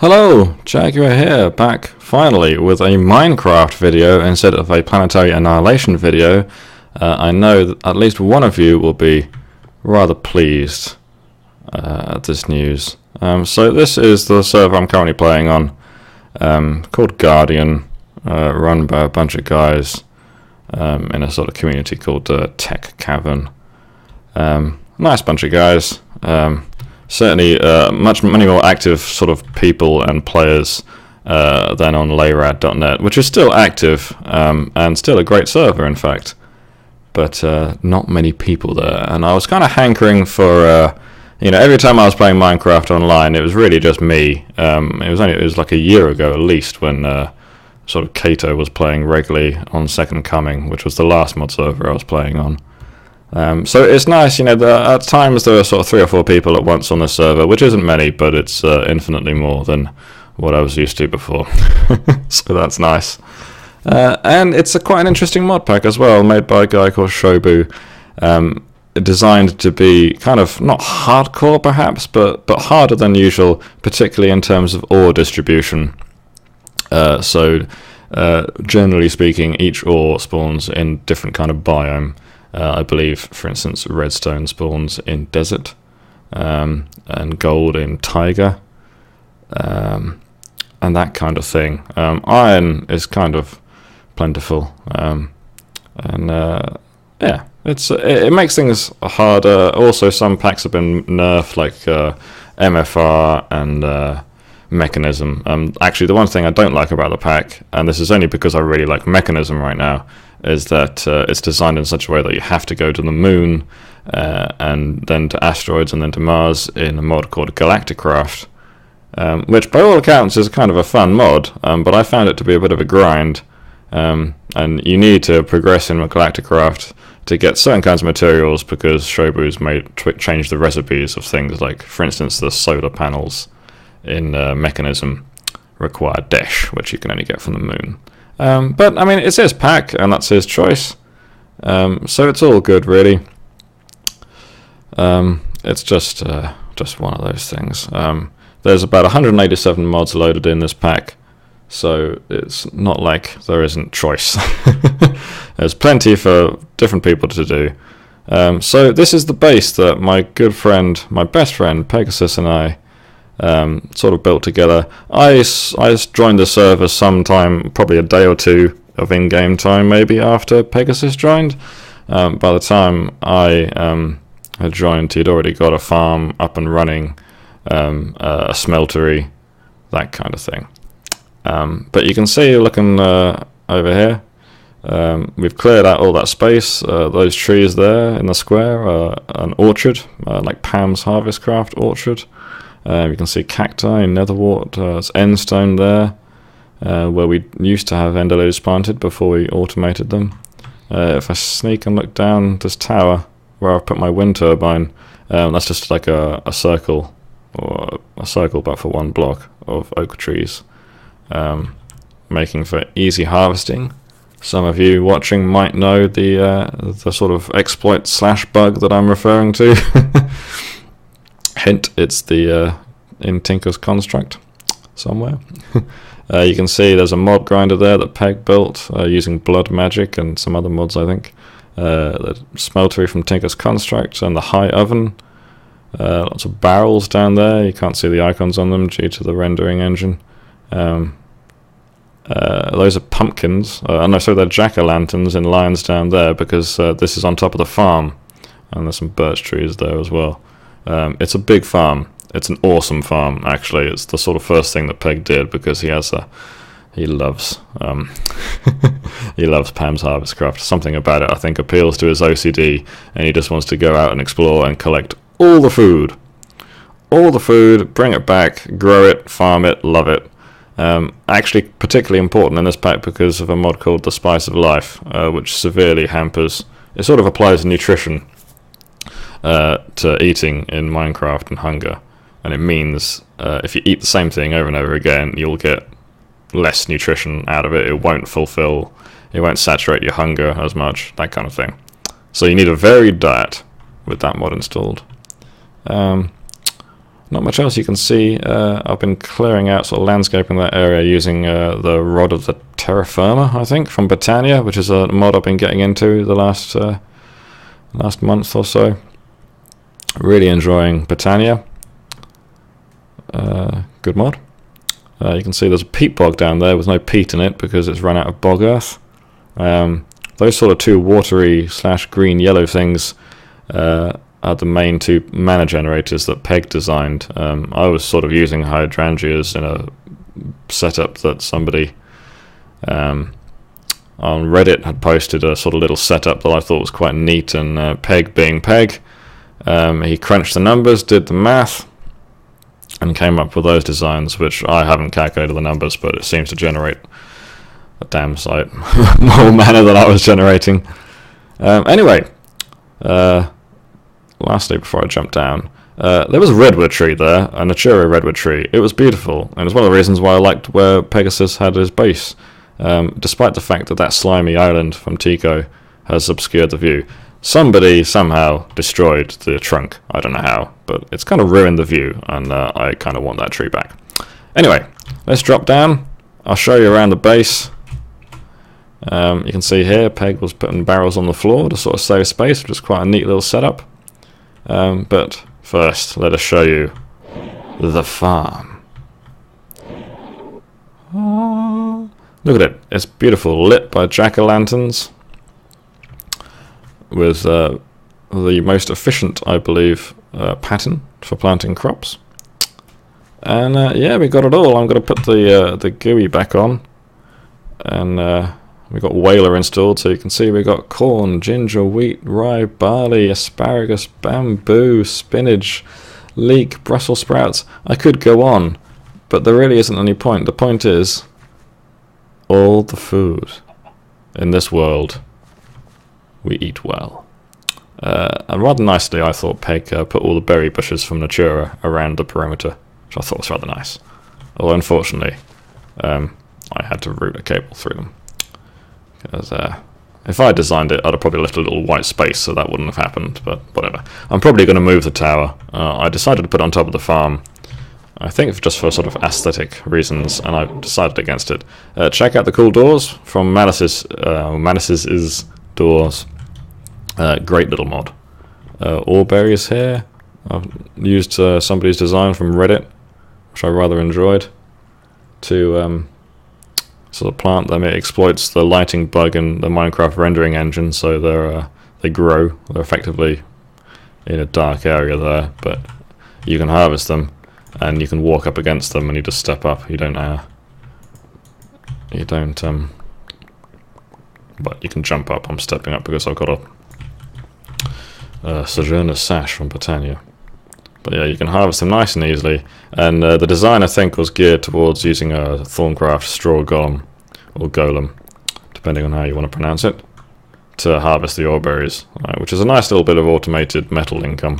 Hello, Jaguar here, back finally with a Minecraft video instead of a Planetary Annihilation video. I know that at least one of you will be rather pleased at this news. So this is the server I'm currently playing on, called Gardeon, run by a bunch of guys in a sort of community called Tech Cavern. Nice bunch of guys. Certainly many more active sort of people and players than on layrad.net, which is still active and still a great server, in fact. But not many people there, and I was kind of hankering for, every time I was playing Minecraft online, it was really just me. It was like a year ago at least when sort of Kato was playing regularly on Second Coming, which was the last mod server I was playing on. So it's nice, at times there are sort of 3 or 4 people at once on the server, which isn't many, but it's infinitely more than what I was used to before. So that's nice. And it's quite an interesting mod pack as well, made by a guy called Shobu, designed to be kind of not hardcore perhaps, but harder than usual, particularly in terms of ore distribution. Generally speaking, each ore spawns in different kind of biome. I believe, for instance, redstone spawns in desert, and gold in taiga, and that kind of thing. Iron is kind of plentiful, it makes things harder. Also, some packs have been nerfed, like MFR and Mechanism. Actually, the one thing I don't like about the pack, and this is only because I really like Mechanism right now, is that it's designed in such a way that you have to go to the moon, and then to asteroids, and then to Mars in a mod called Galacticraft, which by all accounts is kind of a fun mod, but I found it to be a bit of a grind, and you need to progress in Galacticraft to get certain kinds of materials, because Shobu's changed the recipes of things like, for instance, the solar panels in Mechanism require Desh, which you can only get from the moon. But I mean, it's his pack, and that's his choice. So it's all good, really. It's just one of those things. There's about 187 mods loaded in this pack, so it's not like there isn't choice. There's plenty for different people to do. So this is the base that my good friend, my best friend, Pegasus and I, sort of built together. I joined the server sometime, probably a day or two of in-game time, maybe after Pegasus joined. By the time I had joined, he'd already got a farm up and running, a smeltery, that kind of thing. But you can see, looking over here, we've cleared out all that space. Those trees there in the square are an orchard, like Pam's Harvestcraft orchard. You can see cacti, netherwort, there's endstone there, where we used to have enderlodes planted before we automated them. If I sneak and look down this tower where I've put my wind turbine, that's just like a circle, or a circle but for one block of oak trees, making for easy harvesting. Some of you watching might know the sort of exploit / bug that I'm referring to. Hint, it's the in Tinker's Construct somewhere. You can see there's a mod grinder there that Peg built using blood magic and some other mods, I think. The smeltery from Tinker's Construct and the high oven. Lots of barrels down there. You can't see the icons on them due to the rendering engine. Those are pumpkins. They're jack-o'-lanterns in lines down there, because this is on top of the farm, and there's some birch trees there as well. It's a big farm. It's an awesome farm, actually. It's the sort of first thing that Peg did, because he loves he loves Pam's Harvestcraft. Something about it, I think, appeals to his OCD, and he just wants to go out and explore and collect all the food, bring it back, grow it, farm it, love it. Actually particularly important in this pack because of a mod called the Spice of Life, which severely hampers, it sort of applies nutrition to eating in Minecraft and hunger, and it means if you eat the same thing over and over again, you'll get less nutrition out of it. It won't saturate your hunger as much, that kind of thing. So you need a varied diet with that mod installed. not much else you can see. I've been clearing out sort of landscaping that area using the Rod of the Terra Firma, I think, from Britannia, which is a mod I've been getting into the last month or so. Really enjoying Britannia. Good mod. You can see there's a peat bog down there with no peat in it because it's run out of bog earth. Those sort of two watery / green yellow things are the main two mana generators that Peg designed. I was sort of using hydrangeas in a setup that somebody on Reddit had posted, a sort of little setup that I thought was quite neat, and Peg being Peg, he crunched the numbers, did the math, and came up with those designs, which I haven't calculated the numbers, but it seems to generate a damn sight more mana than I was generating. Anyway, lastly, before I jump down, there was a redwood tree there, a Natura redwood tree. It was beautiful, and it's one of the reasons why I liked where Pegasus had his base, despite the fact that that slimy island from Tico has obscured the view. Somebody somehow destroyed the trunk. I don't know how, but it's kind of ruined the view, and I kind of want that tree back. Anyway, let's drop down. I'll show you around the base. You can see here, Peg was putting barrels on the floor to sort of save space, which is quite a neat little setup. But first, let us show you the farm. Look at it. It's beautiful, lit by jack-o'-lanterns, with the most efficient, I believe, pattern for planting crops. And yeah, we got it all. I'm going to put the GUI back on, and we've got Whaler installed, so you can see we've got corn, ginger, wheat, rye, barley, asparagus, bamboo, spinach, leek, Brussels sprouts. I could go on, but there really isn't any point. The point is, all the food in this world, we eat well. And rather nicely, I thought Peg put all the berry bushes from Natura around the perimeter, which I thought was rather nice. Although, unfortunately, I had to route a cable through them. Because if I designed it, I'd have probably left a little white space, so that wouldn't have happened, but whatever. I'm probably going to move the tower. I decided to put it on top of the farm, I think just for sort of aesthetic reasons, and I decided against it. Check out the cool doors from Manus's Doors. Great little mod. All berries here. I've used somebody's design from Reddit, which I rather enjoyed, to sort of plant them. It exploits the lighting bug in the Minecraft rendering engine, so they grow. They're effectively in a dark area there, but you can harvest them, and you can walk up against them, and you just step up. But you can jump up. I'm stepping up because I've got a Sojourner Sash from Britannia. But yeah, you can harvest them nice and easily. And the design, I think, was geared towards using a Thorncraft Straw Golem, or Golem, depending on how you want to pronounce it, to harvest the ore berries, which is a nice little bit of automated metal income.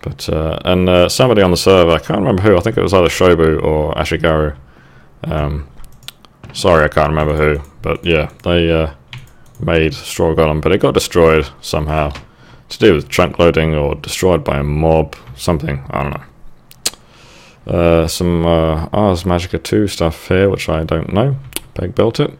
But and somebody on the server, I can't remember who, I think it was either Shobu or Ashigaru. Sorry, I can't remember who, but yeah, they made Straw Golem, but it got destroyed somehow. To do with chunk loading or destroyed by a mob, something, I don't know. Some Ars Magica 2 stuff here, which I don't know. Peg built it.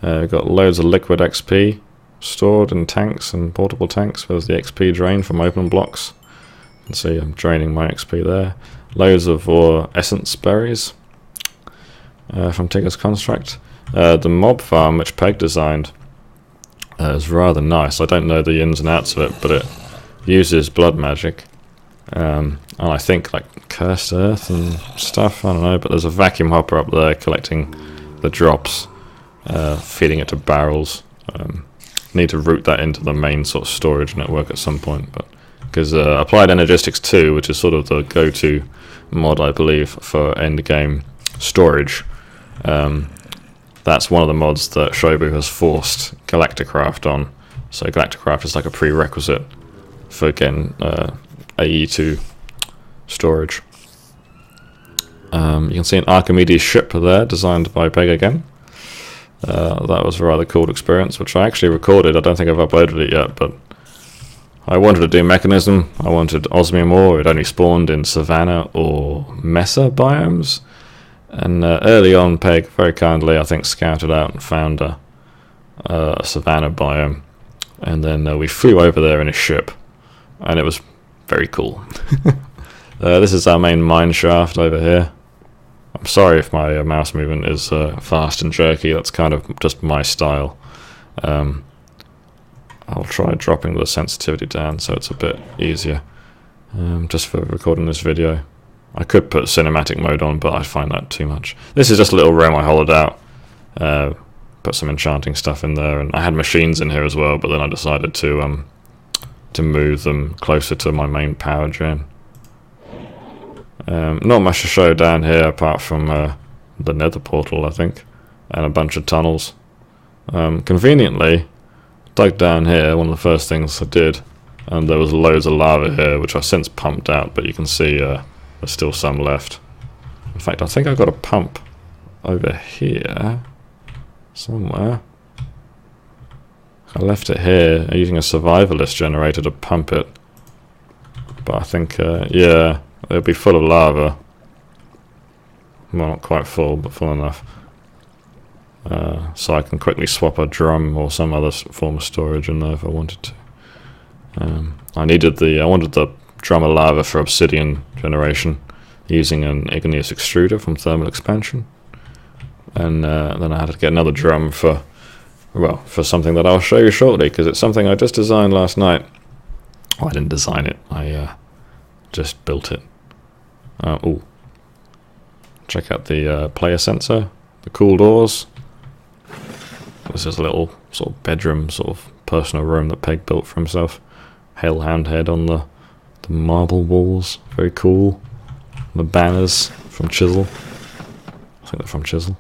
We've got loads of liquid XP stored in tanks and portable tanks with the XP drain from open blocks. You can see I'm draining my XP there. Loads of essence berries from Tigger's Construct. The mob farm, which Peg designed, is rather nice. I don't know the ins and outs of it, but it uses blood magic. And I think like cursed earth and stuff, I don't know, but there's a vacuum hopper up there collecting the drops, feeding it to barrels. Need to route that into the main sort of storage network at some point, but because Applied Energistics 2, which is sort of the go-to mod, I believe, for end-game storage, that's one of the mods that Shobu has forced Galacticraft on. So Galacticraft is like a prerequisite for getting AE2 storage. You can see an Archimedes ship there, designed by Peg again. That was a rather cool experience, which I actually recorded. I don't think I've uploaded it yet, but I wanted to do mechanism. I wanted osmium ore. It only spawned in savanna or mesa biomes. And early on, Peg very kindly, I think, scouted out and found a savanna biome. And then we flew over there in a ship, and it was very cool. This is our main mine shaft over here. I'm sorry if my mouse movement is fast and jerky. That's kind of just my style. I'll try dropping the sensitivity down so it's a bit easier, just for recording this video. I could put cinematic mode on, but I find that too much. This is just a little room I hollowed out. Put some enchanting stuff in there, and I had machines in here as well, but then I decided to move them closer to my main power gen. Not much to show down here apart from the nether portal, I think, and a bunch of tunnels. Conveniently, dug down here, one of the first things I did, and there was loads of lava here, which I've since pumped out, but you can see there's still some left. In fact, I think I've got a pump over here somewhere. I left it here using a survivalist generator to pump it, but I think, yeah, it'll be full of lava. Well, not quite full, but full enough. So I can quickly swap a drum or some other form of storage in there if I wanted to. I wanted the drum of lava for obsidian generation using an igneous extruder from thermal expansion. And then I had to get another drum for something that I'll show you shortly, because it's something I just designed last night. Oh, I didn't design it, I just built it. Ooh. Check out the player sensor, the cool doors. This is a little sort of bedroom, sort of personal room that Peg built for himself. Hellhound head on the marble walls, very cool. The banners from Chisel. I think they're from Chisel.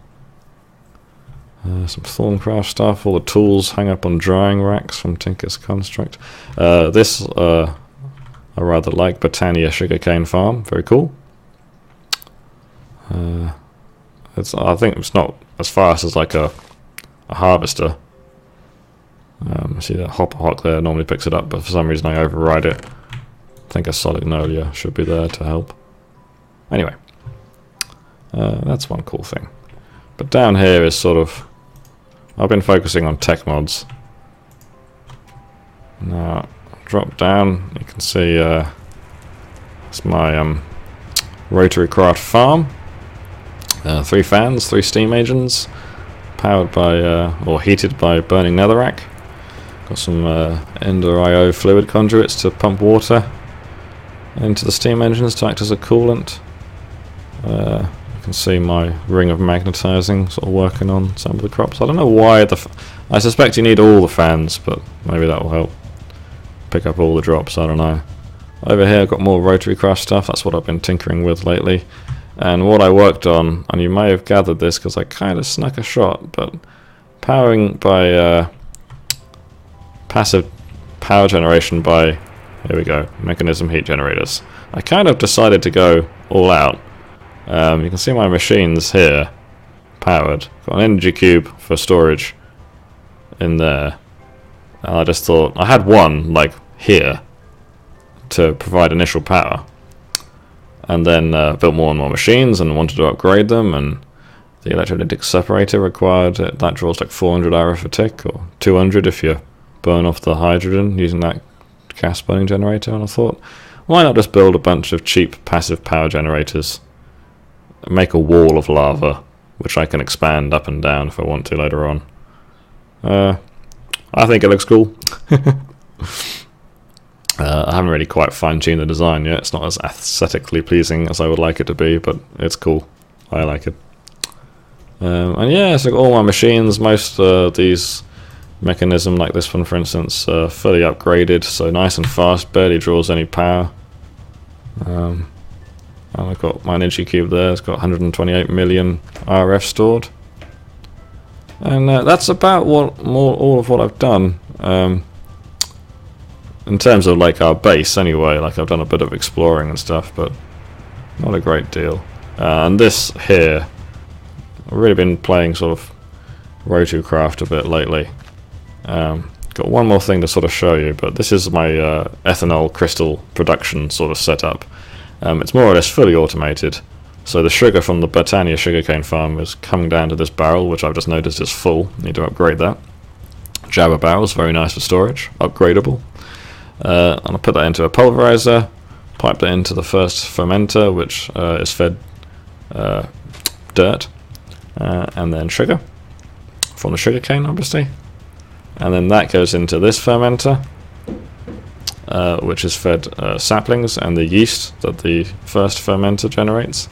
Some Thorncraft stuff, all the tools hang up on drying racks from Tinker's Construct. This I rather like, Botania Sugarcane Farm, very cool. I think it's not as fast as like a harvester. See that hopper hock there normally picks it up, but for some reason I override it. I think a Solignolia should be there to help. Anyway, that's one cool thing. But down here is sort of, I've been focusing on tech mods. Now, drop down, you can see it's my rotary craft farm. 3 fans, 3 steam engines, powered by, or heated by burning netherrack. Got some Ender IO fluid conduits to pump water into the steam engines to act as a coolant. You can see my ring of magnetizing sort of working on some of the crops. I don't know why I suspect you need all the fans, but maybe that will help pick up all the drops, I don't know. Over here I've got more rotary craft stuff, that's what I've been tinkering with lately. And what I worked on, and you may have gathered this because I kind of snuck a shot, but powering by passive power generation by, here we go, mechanism heat generators. I kind of decided to go all out. You can see my machines here, powered. Got an energy cube for storage in there. And I just thought, I had one, like, here, to provide initial power. And then built more and more machines and wanted to upgrade them, and the electrolytic separator required, that draws like 400 RF a tick, or 200 if you burn off the hydrogen using that gas burning generator. And I thought, why not just build a bunch of cheap passive power generators, make a wall of lava, which I can expand up and down if I want to later on. I think it looks cool. I haven't really quite fine-tuned the design yet. It's not as aesthetically pleasing as I would like it to be, but it's cool. I like it. And yeah, so all my machines, most these mechanism, like this one for instance, fully upgraded, so nice and fast, barely draws any power. And I've got my energy cube there, it's got 128 million RF stored. And that's about all of what I've done. In terms of like our base anyway, like I've done a bit of exploring and stuff, but not a great deal. And this here, I've really been playing sort of rotary craft a bit lately. Got got one more thing to sort of show you, but this is my ethanol crystal production sort of setup. It's more or less fully automated. So the sugar from the Britannia sugarcane farm is coming down to this barrel, which I've just noticed is full. Need to upgrade that. Jabber barrels, very nice for storage, upgradable. And I'll put that into a pulverizer, pipe that into the first fermenter, which is fed dirt, and then sugar from the sugarcane, obviously. And then that goes into this fermenter, which is fed saplings and the yeast that the first fermenter generates.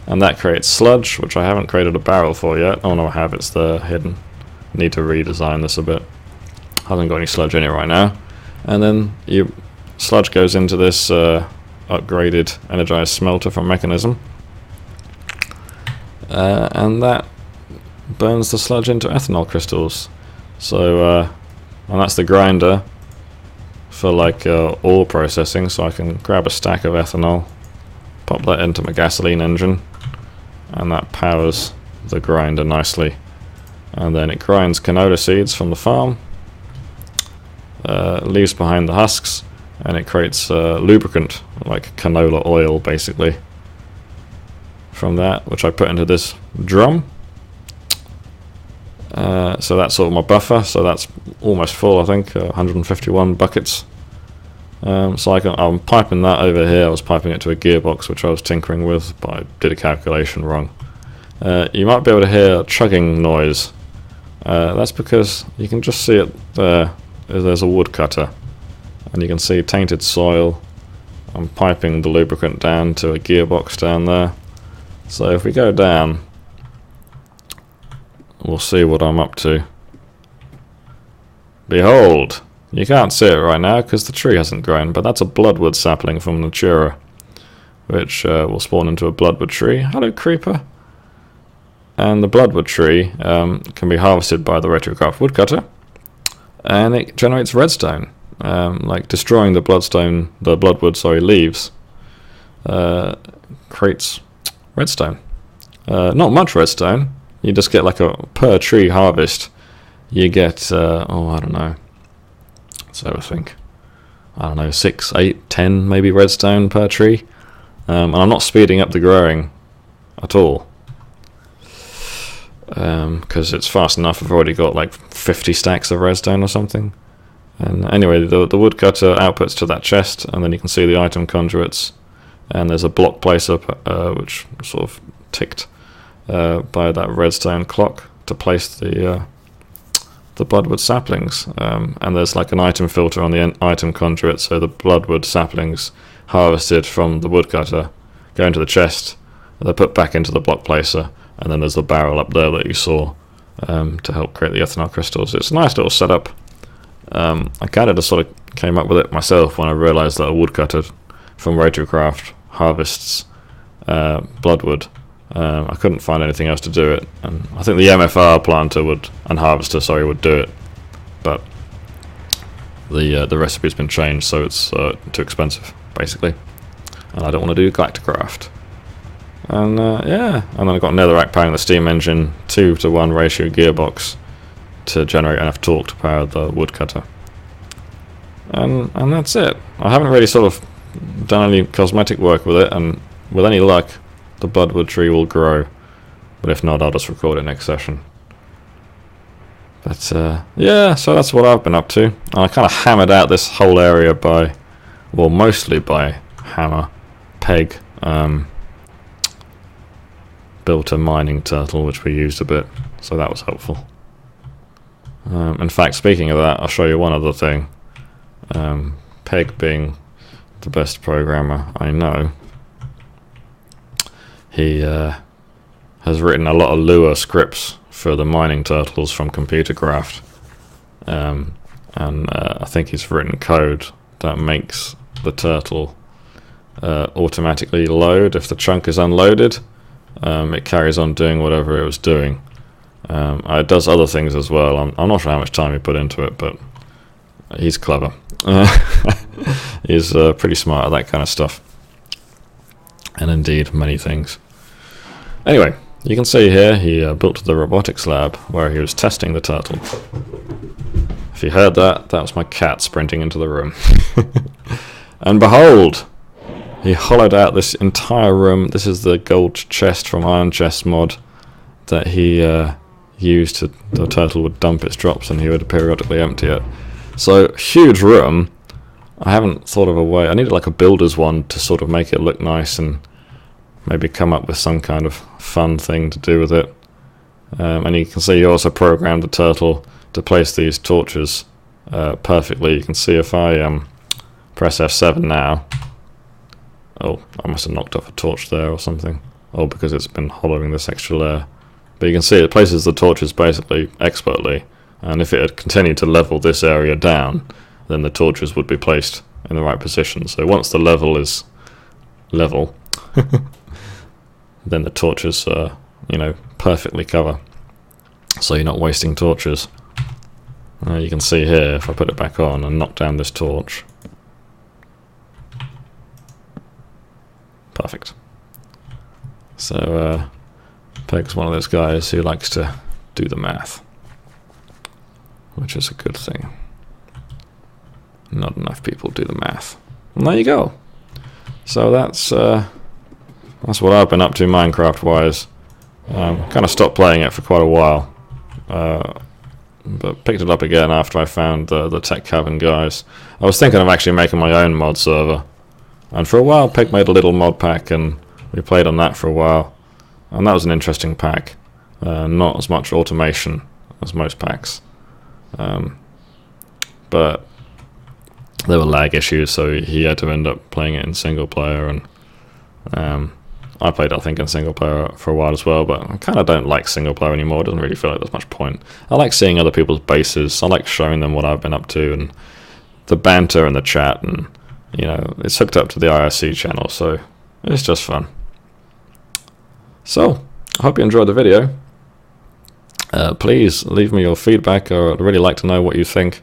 And that creates sludge, which I haven't created a barrel for yet. Oh no, I have, it's there hidden. Need to redesign this a bit. Hasn't got any sludge in it right now. And then sludge goes into this upgraded energized smelter from Mechanism. And that burns the sludge into ethanol crystals. So, and that's the grinder for like ore processing, so I can grab a stack of ethanol, pop that into my gasoline engine, and that powers the grinder nicely. And then it grinds canola seeds from the farm, leaves behind the husks, and it creates lubricant, like canola oil basically, from that, which I put into this drum. So that's sort of my buffer, so that's almost full, I think, 151 buckets. So I'm piping that over here. I was piping it to a gearbox, which I was tinkering with, but I did a calculation wrong. You might be able to hear a chugging noise. That's because you can just see it there. There's a woodcutter, and you can see tainted soil. I'm piping the lubricant down to a gearbox down there. So if we go down, we'll see what I'm up to. Behold! You can't see it right now because the tree hasn't grown, but that's a bloodwood sapling from Natura, which will spawn into a bloodwood tree. Hello, creeper! And the bloodwood tree can be harvested by the Retrocraft woodcutter, and it generates redstone, like destroying the bloodwood leaves creates redstone. Not much redstone. You just get like a per tree harvest. You get I don't know. So I think, 6, 8, 10 maybe redstone per tree. And I'm not speeding up the growing at all, because it's fast enough. I've already got like 50 stacks of redstone or something. And anyway, the woodcutter outputs to that chest, and then you can see the item conduits, and there's a block placer which sort of ticked by that redstone clock to place the bloodwood saplings, and there's like an item filter on the item conduit, so the bloodwood saplings harvested from the woodcutter go into the chest, and they're put back into the block placer, and then there's the barrel up there that you saw to help create the ethanol crystals. It's a nice little setup. I kind of just sort of came up with it myself when I realised that a woodcutter from Retrocraft harvests bloodwood. I couldn't find anything else to do it, and I think the MFR planter would do it, but the recipe's been changed, so it's too expensive, basically, and I don't want to do Galacticraft. And yeah, and then I've got netherrack powering the steam engine, 2-to-1 ratio gearbox to generate enough torque to power the woodcutter, and that's it. I haven't really sort of done any cosmetic work with it, and with any luck the Bloodwood tree will grow, but if not, I'll just record it next session. But yeah, so that's what I've been up to. I kind of hammered out this whole area mostly by hammer, peg, built a mining turtle which we used a bit, so that was helpful. In fact, speaking of that, I'll show you one other thing. Peg being the best programmer I know, he has written a lot of Lua scripts for the mining turtles from Computercraft, and I think he's written code that makes the turtle automatically load if the chunk is unloaded. It carries on doing whatever it was doing. It does other things as well. I'm not sure how much time he put into it, but he's clever. He's pretty smart at that kind of stuff, and indeed many things. Anyway, you can see here he built the robotics lab where he was testing the turtle. If you heard that, that was my cat sprinting into the room. And behold, he hollowed out this entire room. This is the gold chest from Iron Chest mod that he used to, the turtle would dump its drops and he would periodically empty it. So, huge room. I haven't thought of a way. I needed like a builder's one to sort of make it look nice and maybe come up with some kind of fun thing to do with it. And you can see he also programmed the turtle to place these torches perfectly. You can see if I press F7 now. Oh, I must have knocked off a torch there or something. Oh, because it's been hollowing this extra layer. But you can see it places the torches basically expertly. And if it had continued to level this area down, then the torches would be placed in the right position. So once the level is level, then the torches, you know, perfectly cover. So you're not wasting torches. You can see here, if I put it back on and knock down this torch. Perfect. So, Peg's one of those guys who likes to do the math, which is a good thing. Not enough people do the math. And there you go. So that's what I've been up to Minecraft-wise. Kind of stopped playing it for quite a while, but picked it up again after I found the Tech Cavern guys. I was thinking of actually making my own mod server, and for a while Peg made a little mod pack and we played on that for a while, and that was an interesting pack. Not as much automation as most packs, but there were lag issues, so he had to end up playing it in single player, and I played, I think, in single player for a while as well, but I kind of don't like single player anymore. It doesn't really feel like there's much point. I like seeing other people's bases. I like showing them what I've been up to, and the banter and the chat, and, you know, it's hooked up to the IRC channel, so it's just fun. So, I hope you enjoyed the video. Please leave me your feedback, or I'd really like to know what you think.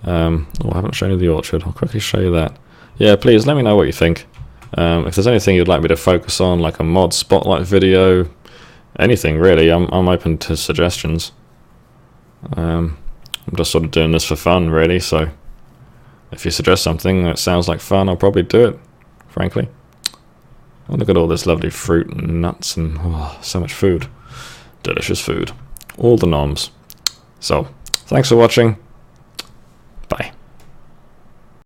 Oh, I haven't shown you the orchard. I'll quickly show you that. Yeah, please let me know what you think. If there's anything you'd like me to focus on, like a mod spotlight video, anything really, I'm open to suggestions. I'm just sort of doing this for fun, really, so if you suggest something that sounds like fun, I'll probably do it, frankly. Oh, look at all this lovely fruit and nuts and so much food. Delicious food. All the noms. So, thanks for watching.